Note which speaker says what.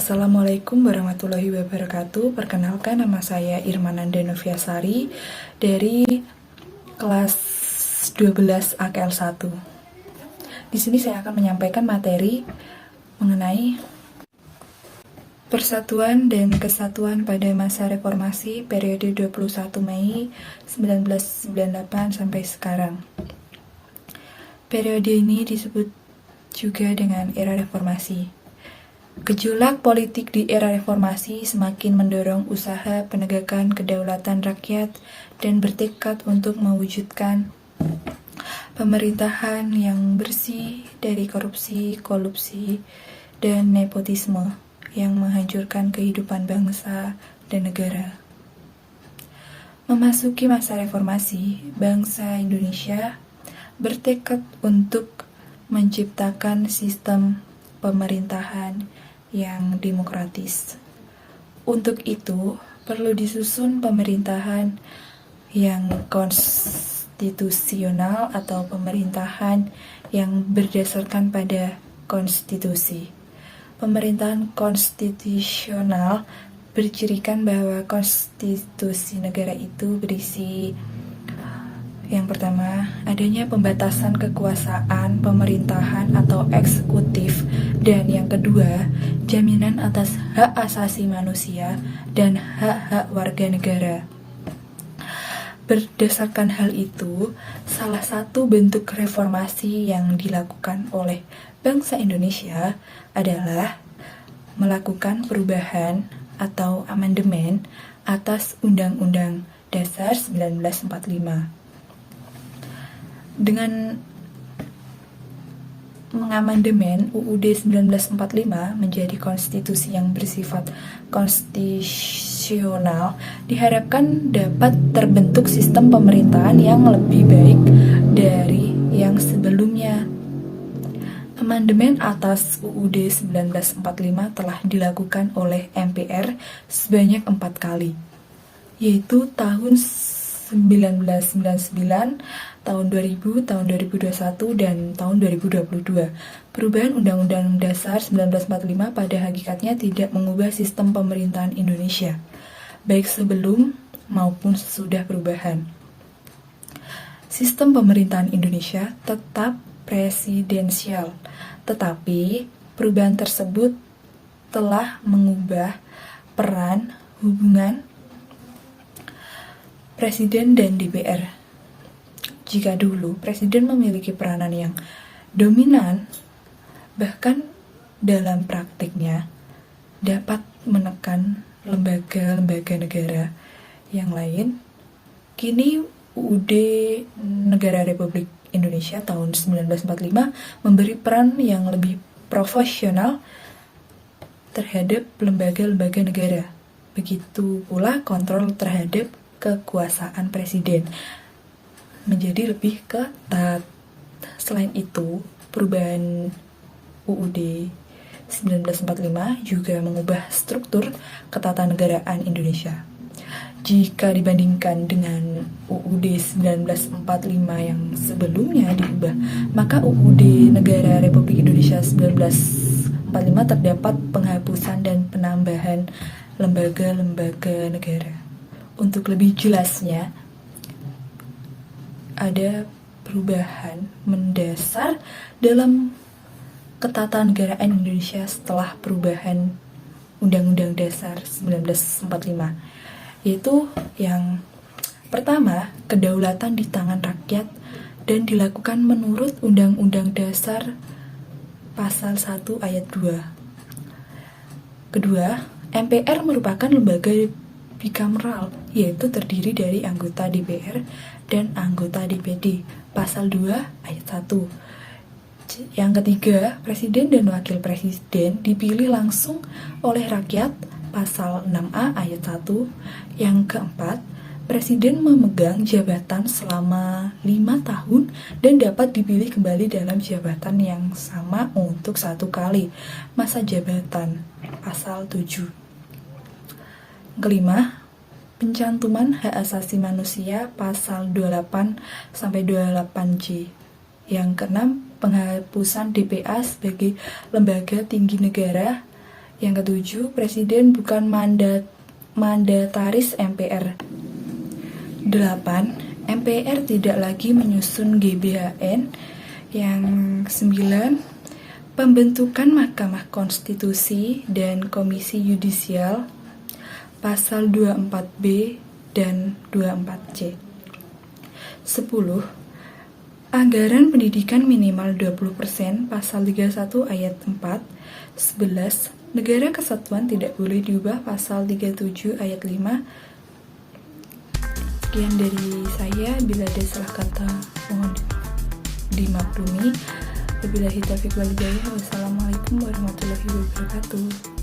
Speaker 1: Assalamualaikum warahmatullahi wabarakatuh. Perkenalkan, nama saya Irmananda Noviasari dari kelas 12 AKL 1. Di sini saya akan menyampaikan materi mengenai Persatuan dan Kesatuan pada masa reformasi periode 21 Mei 1998 sampai sekarang. Periode ini disebut juga dengan era reformasi. Gejolak politik di era reformasi semakin mendorong usaha penegakan kedaulatan rakyat dan bertekad untuk mewujudkan pemerintahan yang bersih dari korupsi, kolusi, dan nepotisme yang menghancurkan kehidupan bangsa dan negara. Memasuki masa reformasi, bangsa Indonesia bertekad untuk menciptakan sistem pemerintahan yang demokratis. Untuk itu, perlu disusun pemerintahan yang konstitusional atau pemerintahan yang berdasarkan pada konstitusi. Pemerintahan konstitusional bercirikan bahwa konstitusi negara itu berisi yang pertama, adanya pembatasan kekuasaan pemerintahan atau eksekutif, dan yang kedua, jaminan atas hak asasi manusia dan hak-hak warga negara. Berdasarkan hal itu, salah satu bentuk reformasi yang dilakukan oleh bangsa Indonesia adalah melakukan perubahan atau amandemen atas Undang-Undang Dasar 1945. Dengan mengamandemen UUD 1945 menjadi konstitusi yang bersifat konstitusional, diharapkan dapat terbentuk sistem pemerintahan yang lebih baik dari yang sebelumnya. Amandemen atas UUD 1945 telah dilakukan oleh MPR sebanyak 4 kali, yaitu tahun 1999, tahun 2000, tahun 2021, dan tahun 2022. Perubahan Undang-Undang Dasar 1945 pada hakikatnya tidak mengubah sistem pemerintahan Indonesia, baik sebelum maupun sesudah perubahan. Sistem pemerintahan Indonesia tetap presidensial, tetapi perubahan tersebut telah mengubah peran hubungan Presiden dan DPR. Jika dulu Presiden memiliki peranan yang dominan, bahkan dalam praktiknya dapat menekan lembaga-lembaga negara yang lain, kini UUD Negara Republik Indonesia tahun 1945 memberi peran yang lebih profesional terhadap lembaga-lembaga negara. Begitu pula kontrol terhadap kekuasaan presiden menjadi lebih ketat. Selain itu, perubahan UUD 1945 juga mengubah struktur ketatanegaraan Indonesia. Jika dibandingkan dengan UUD 1945 yang sebelumnya diubah, maka UUD Negara Republik Indonesia 1945 terdapat penghapusan dan penambahan lembaga-lembaga negara. Untuk lebih jelasnya, ada perubahan mendasar dalam ketatanegaraan Indonesia setelah perubahan Undang-Undang Dasar 1945, yaitu yang pertama, kedaulatan di tangan rakyat dan dilakukan menurut Undang-Undang Dasar Pasal 1 Ayat 2. Kedua, MPR merupakan lembaga bikameral, yaitu terdiri dari anggota DPR dan anggota DPD, Pasal 2 Ayat 1. Yang ketiga, Presiden dan Wakil Presiden dipilih langsung oleh rakyat, Pasal 6A Ayat 1. Yang keempat, Presiden memegang jabatan selama 5 tahun dan dapat dipilih kembali dalam jabatan yang sama untuk 1 kali masa jabatan, Pasal 7. Kelima, pencantuman hak asasi manusia Pasal 28-28J. Yang keenam, penghapusan DPA sebagai lembaga tinggi negara Yang ketujuh, Presiden bukan mandataris MPR. 8. MPR tidak lagi menyusun GBHN. Yang 9. Pembentukan Mahkamah Konstitusi dan Komisi Yudisial pasal 24B dan 24C. 10. Anggaran pendidikan minimal 20% pasal 31 ayat 4. 11. Negara kesatuan tidak boleh diubah pasal 37 ayat 5. Sekian dari saya, bila ada salah kata mohon dimaklumi. Wabillahi taufiq wal hidayah. Wassalamualaikum warahmatullahi wabarakatuh.